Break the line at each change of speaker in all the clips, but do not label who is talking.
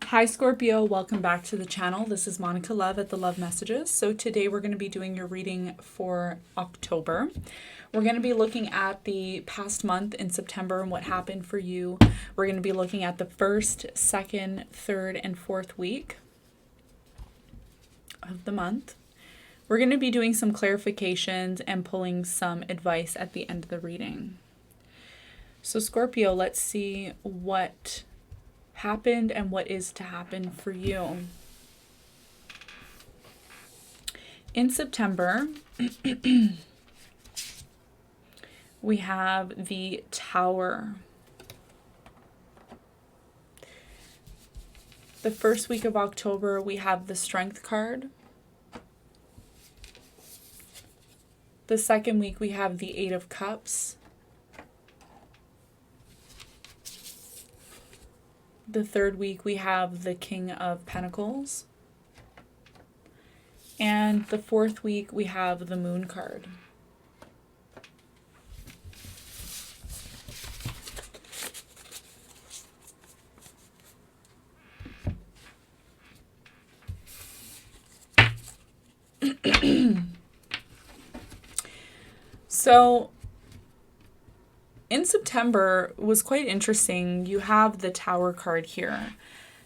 Hi Scorpio, welcome back to the channel. This is Monica Love at the Love Messages. So today we're going to be doing your reading for October. We're going to be looking at the past month in September and what happened for you. We're going to be looking at the first, second, third, and fourth week of the month. We're going to be doing some clarifications and pulling some advice at the end of the reading. So Scorpio, let's see what happened and what is to happen for you. In September, we have the Tower. The first week of October, we have the Strength card. The second week, we have the Eight of Cups. The third week, we have the King of Pentacles. And the fourth week, we have the Moon card. So, in September was quite interesting. You have the Tower card here.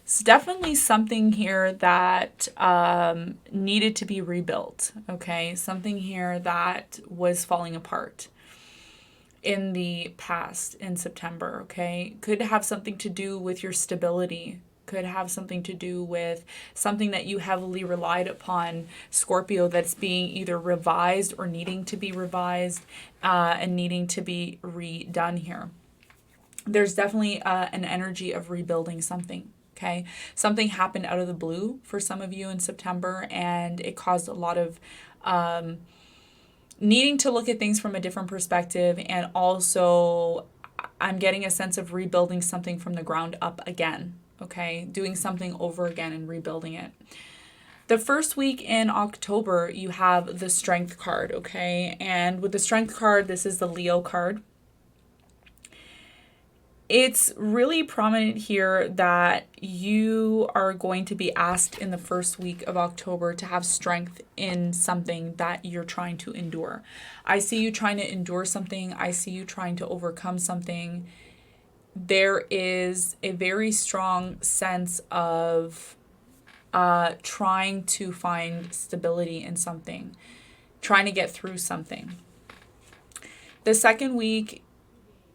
It's definitely something here that needed to be rebuilt, okay? Something here that was falling apart in the past in September, okay? Could have something to do with your stability. Could have something to do with something that you heavily relied upon, Scorpio, that's being either revised or needing to be revised and needing to be redone here. There's definitely an energy of rebuilding something, okay? Something happened out of the blue for some of you in September, and it caused a lot of needing to look at things from a different perspective, and also I'm getting a sense of rebuilding something from the ground up again. Okay, doing something over again and rebuilding it. The first week in October, you have the Strength card, okay? And with the Strength card, this is the Leo card. It's really prominent here that you are going to be asked in the first week of October to have strength in something that you're trying to endure. I see you trying to endure something. I see you trying to overcome something. There is a very strong sense of trying to find stability in something, trying to get through something. The second week,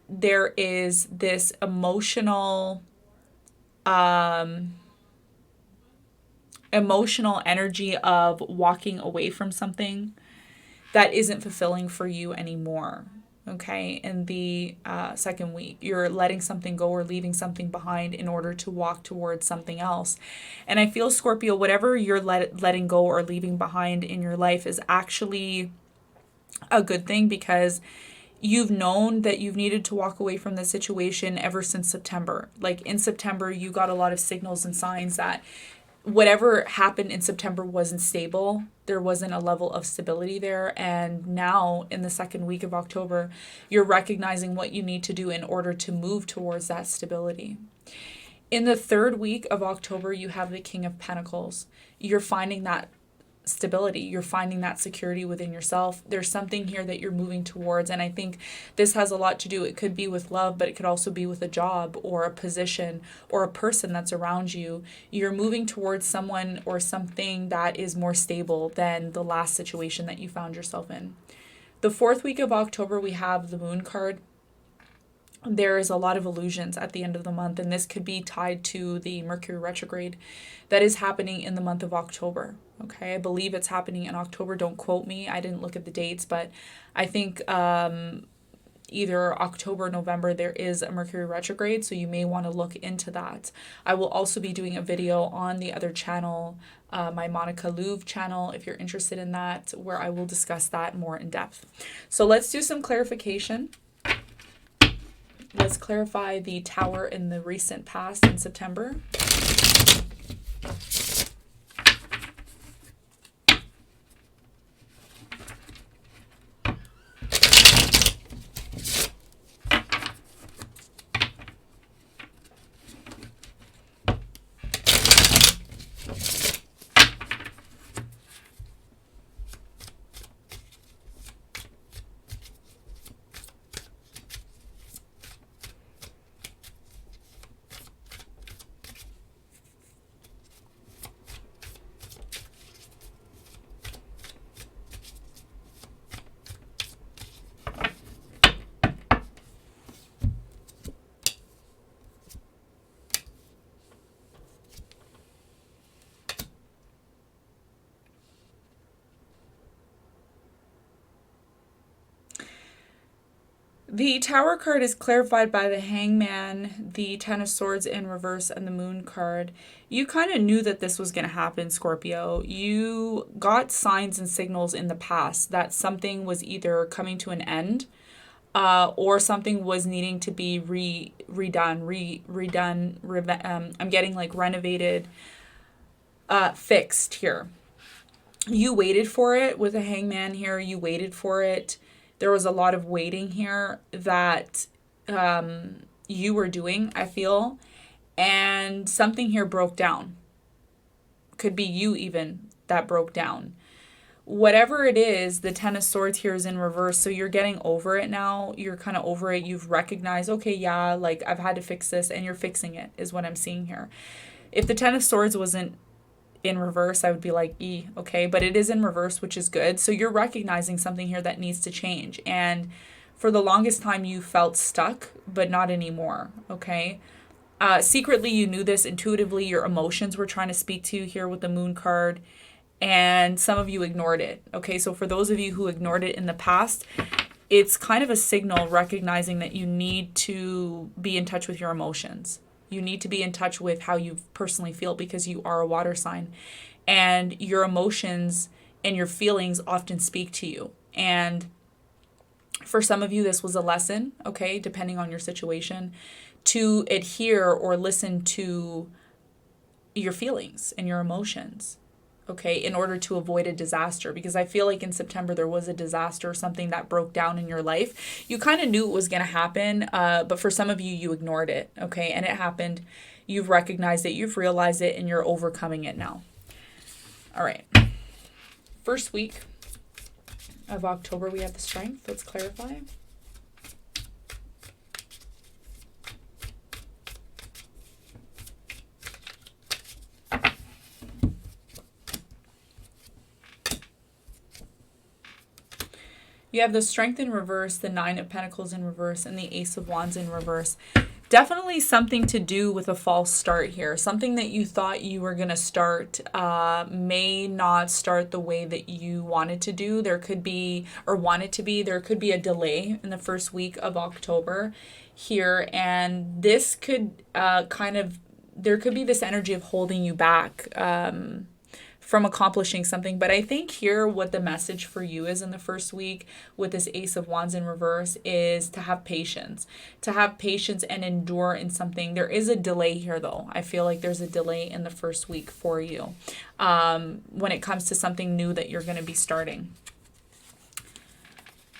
there is this emotional energy of walking away from something that isn't fulfilling for you anymore. Okay, in the second week, you're letting something go or leaving something behind in order to walk towards something else. And I feel, Scorpio, whatever you're letting go or leaving behind in your life is actually a good thing, because you've known that you've needed to walk away from the situation ever since September. Like in September, you got a lot of signals and signs that whatever happened in September wasn't stable. There wasn't a level of stability there. And now in the second week of October, you're recognizing what you need to do in order to move towards that stability. In the third week of October, you have the King of Pentacles. You're finding that stability. You're finding that security within yourself. There's something here that you're moving towards. And I think this has a lot to do. It could be with love, but it could also be with a job or a position or a person that's around you. You're moving towards someone or something that is more stable than the last situation that you found yourself in. The fourth week of October, we have the Moon card. There is a lot of illusions at the end of the month, and this could be tied to the Mercury retrograde that is happening in the month of October. Okay, I believe it's happening in October. Don't quote me. I didn't look at the dates, but I think either October or November there is a Mercury retrograde, so you may want to look into that. I will also be doing a video on the other channel, my Monica Louv channel, if you're interested in that, where I will discuss that more in depth. So let's do some clarification. Let's clarify the Tower in the recent past in September. The Tower card is clarified by the Hangman, the Ten of Swords in reverse, and the Moon card. You kind of knew that this was going to happen, Scorpio. You got signs and signals in the past that something was either coming to an end, or something was needing to be redone. I'm getting like renovated, fixed here. You waited for it with a Hangman here. You waited for it. There was a lot of waiting here that you were doing, I feel. And something here broke down. Could be you even that broke down. Whatever it is, the Ten of Swords here is in reverse. So you're getting over it now. You're kind of over it. You've recognized, okay, yeah, like I've had to fix this, and you're fixing it is what I'm seeing here. If the Ten of Swords wasn't in reverse, I would be like, okay, but it is in reverse, which is good. So you're recognizing something here that needs to change. And for the longest time, you felt stuck, but not anymore, okay? Secretly, you knew this intuitively. Your emotions were trying to speak to you here with the Moon card, and some of you ignored it, okay? So for those of you who ignored it in the past, it's kind of a signal recognizing that you need to be in touch with your emotions. You need to be in touch with how you personally feel, because you are a water sign, and your emotions and your feelings often speak to you. And for some of you, this was a lesson, okay, depending on your situation, to adhere or listen to your feelings and your emotions, okay, in order to avoid a disaster. Because I feel like in September there was a disaster, something that broke down in your life. You kind of knew it was going to happen, but for some of you, you ignored it, okay, and it happened. You've recognized it, you've realized it, and you're overcoming it now. All right. First week of October, we have the Strength. Let's clarify. You have the Strength in reverse, the Nine of Pentacles in reverse, and the Ace of Wands in reverse. Definitely something to do with a false start here. Something that you thought you were going to start may not start the way that you wanted to do. There could be, or want it to be, there could be a delay in the first week of October here. And this could there could be this energy of holding you back from accomplishing something. But I think here what the message for you is in the first week with this Ace of Wands in reverse is to have patience. To have patience and endure in something. There is a delay here though. I feel like there's a delay in the first week for you when it comes to something new that you're going to be starting.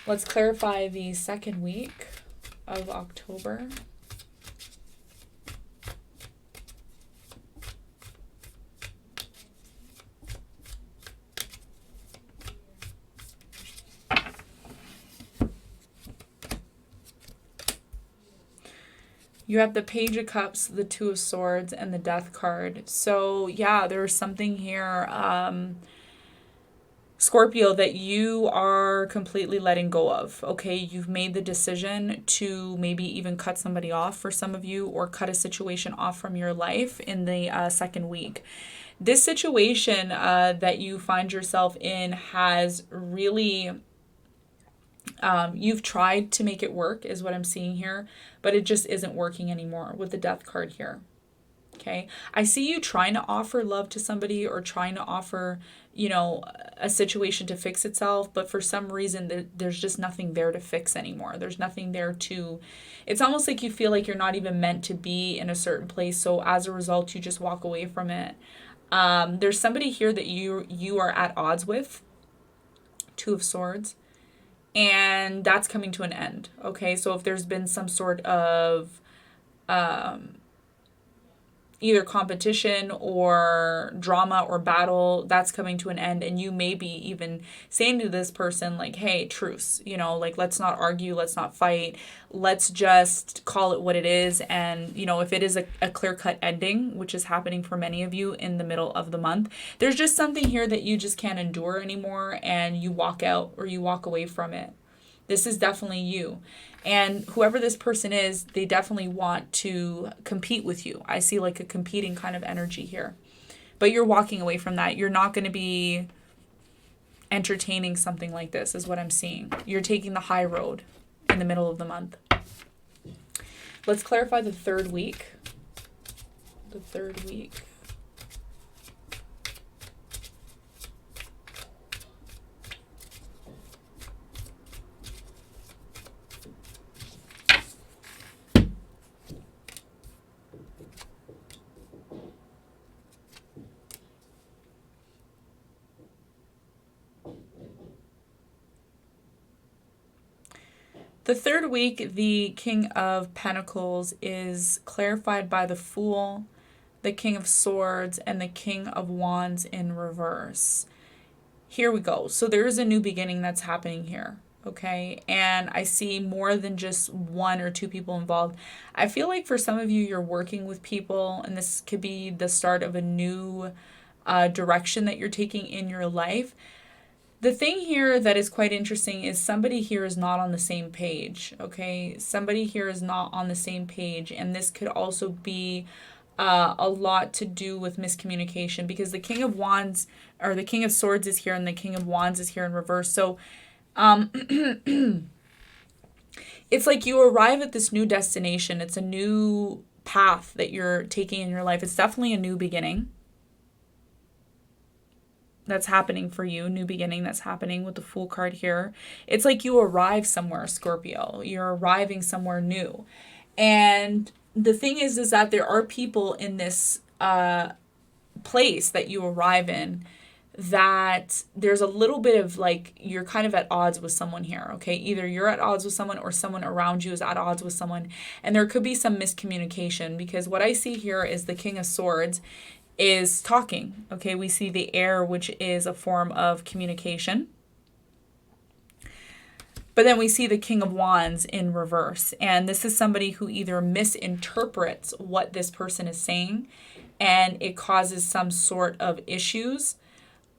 Let's clarify the second week of October. You have the Page of Cups, the Two of Swords, and the Death card. So yeah, there's something here, Scorpio, that you are completely letting go of. Okay, you've made the decision to maybe even cut somebody off for some of you, or cut a situation off from your life in the second week. This situation that you find yourself in has really... you've tried to make it work is what I'm seeing here, but it just isn't working anymore with the Death card here. Okay. I see you trying to offer love to somebody, or trying to offer, a situation to fix itself, but for some reason there's just nothing there to fix anymore. There's nothing there to, it's almost like you feel like you're not even meant to be in a certain place. So as a result, you just walk away from it. There's somebody here that you are at odds with, Two of Swords. And that's coming to an end, okay? So if there's been some sort of either competition or drama or battle, that's coming to an end. And you may be even saying to this person, like, hey, truce, like, let's not argue, let's not fight. Let's just call it what it is. And, if it is a clear-cut ending, which is happening for many of you in the middle of the month, there's just something here that you just can't endure anymore, and you walk out or you walk away from it. This is definitely you. And whoever this person is, they definitely want to compete with you. I see like a competing kind of energy here. But you're walking away from that. You're not going to be entertaining something like this, is what I'm seeing. You're taking the high road in the middle of the month. Let's clarify the third week. The third week. The third week, the King of Pentacles is clarified by the Fool, the King of Swords, and the King of Wands in reverse. Here we go. So there is a new beginning that's happening here, okay? And I see more than just one or two people involved. I feel like for some of you, you're working with people, and this could be the start of a new direction that you're taking in your life. The thing here that is quite interesting is somebody here is not on the same page, okay? Somebody here is not on the same page, and this could also be a lot to do with miscommunication, because the King of Wands, or the King of Swords is here, and the King of Wands is here in reverse. So it's like you arrive at this new destination. It's a new path that you're taking in your life. It's definitely a new beginning that's happening for you, new beginning that's happening with the Fool card here. It's like you arrive somewhere, Scorpio. You're arriving somewhere new. And the thing is that there are people in this place that you arrive in that there's a little bit of like, you're kind of at odds with someone here, okay? Either you're at odds with someone or someone around you is at odds with someone. And there could be some miscommunication, because what I see here is the King of Swords is talking, okay? We see the air, which is a form of communication. But then we see the King of Wands in reverse. And this is somebody who either misinterprets what this person is saying, and it causes some sort of issues.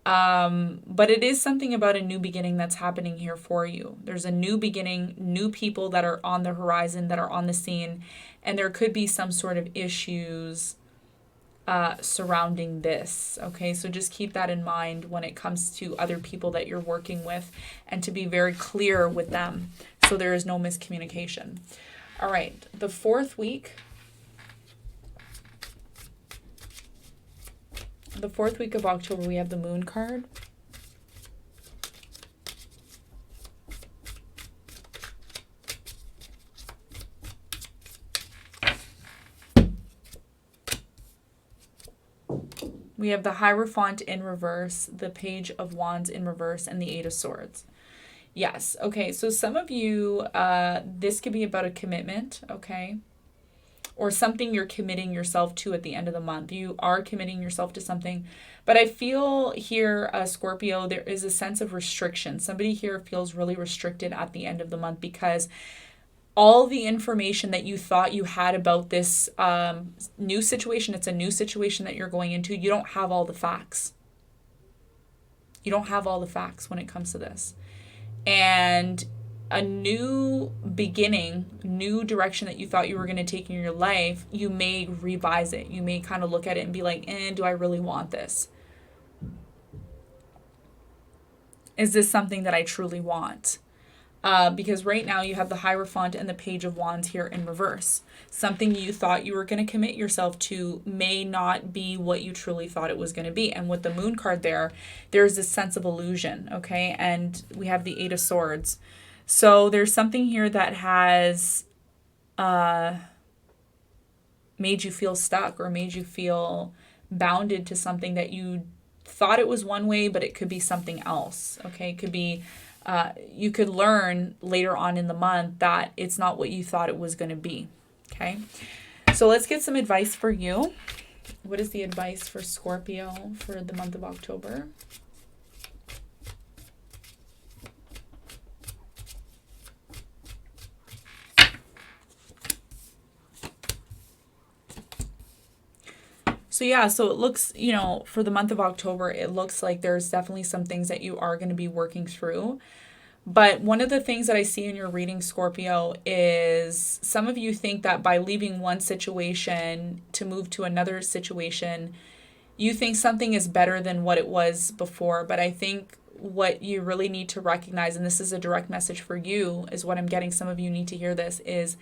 But it is something about a new beginning that's happening here for you. There's a new beginning, new people that are on the horizon, that are on the scene, and there could be some sort of issues surrounding this, okay? So just keep that in mind when it comes to other people that you're working with, and to be very clear with them so there is no miscommunication. All right, the fourth week. The fourth week of October, we have the Moon card. We have the Hierophant in reverse, the Page of Wands in reverse, and the Eight of Swords. Yes, okay, so some of you, this could be about a commitment, okay? Or something you're committing yourself to at the end of the month. You are committing yourself to something. But I feel here, Scorpio, there is a sense of restriction. Somebody here feels really restricted at the end of the month, because all the information that you thought you had about this new situation, it's a new situation that you're going into, you don't have all the facts. You don't have all the facts when it comes to this. And a new beginning, new direction that you thought you were going to take in your life, you may revise it. You may kind of look at it and be like, do I really want this? Is this something that I truly want? Because right now you have the Hierophant and the Page of Wands here in reverse. Something you thought you were going to commit yourself to may not be what you truly thought it was going to be. And with the Moon card there's this sense of illusion, okay? And we have the Eight of Swords. So there's something here that has made you feel stuck, or made you feel bounded to something that you thought it was one way, but it could be something else, okay? It could be you could learn later on in the month that it's not what you thought it was going to be, okay? So let's get some advice for you. What is the advice for Scorpio for the month of October? So yeah, so it looks, for the month of October, it looks like there's definitely some things that you are going to be working through. But one of the things that I see in your reading, Scorpio, is some of you think that by leaving one situation to move to another situation, you think something is better than what it was before. But I think what you really need to recognize, and this is a direct message for you, is what I'm getting. Some of you need to hear this, is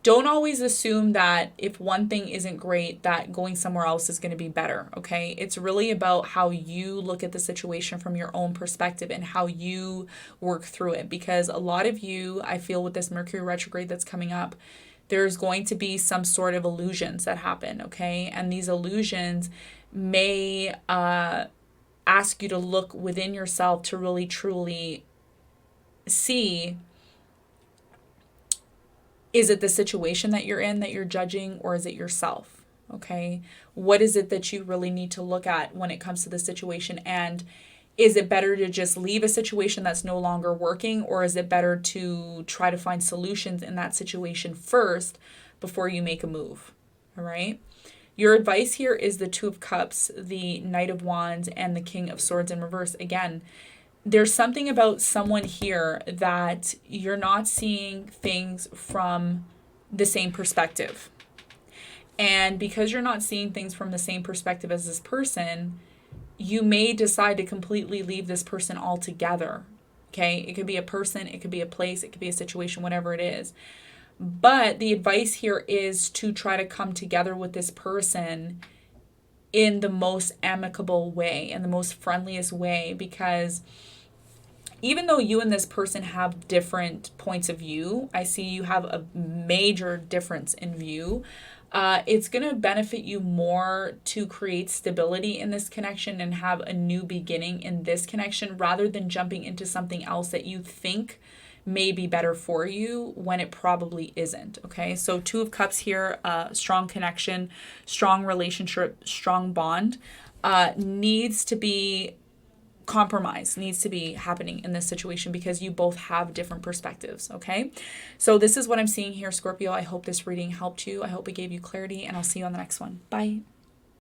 don't always assume that if one thing isn't great, that going somewhere else is going to be better, okay? It's really about how you look at the situation from your own perspective and how you work through it. Because a lot of you, I feel with this Mercury retrograde that's coming up, there's going to be some sort of illusions that happen, okay? And these illusions may ask you to look within yourself to really truly see, is it the situation that you're in that you're judging, or is it yourself? Okay. What is it that you really need to look at when it comes to the situation? And is it better to just leave a situation that's no longer working, or is it better to try to find solutions in that situation first before you make a move? All right. Your advice here is the Two of Cups, the Knight of Wands, and the King of Swords in reverse. Again, there's something about someone here that you're not seeing things from the same perspective. And because you're not seeing things from the same perspective as this person, you may decide to completely leave this person altogether. Okay? It could be a person, it could be a place, it could be a situation, whatever it is. But the advice here is to try to come together with this person in the most amicable way, in the most friendliest way, because even though you and this person have different points of view, I see you have a major difference in view. It's going to benefit you more to create stability in this connection and have a new beginning in this connection, rather than jumping into something else that you think may be better for you when it probably isn't. Okay, so Two of Cups here, strong connection, strong relationship, strong bond, needs to be compromise, needs to be happening in this situation, because you both have different perspectives. Okay, so this is what I'm seeing here, Scorpio. I hope this reading helped you. I hope it gave you clarity, and I'll see you on the next one. Bye.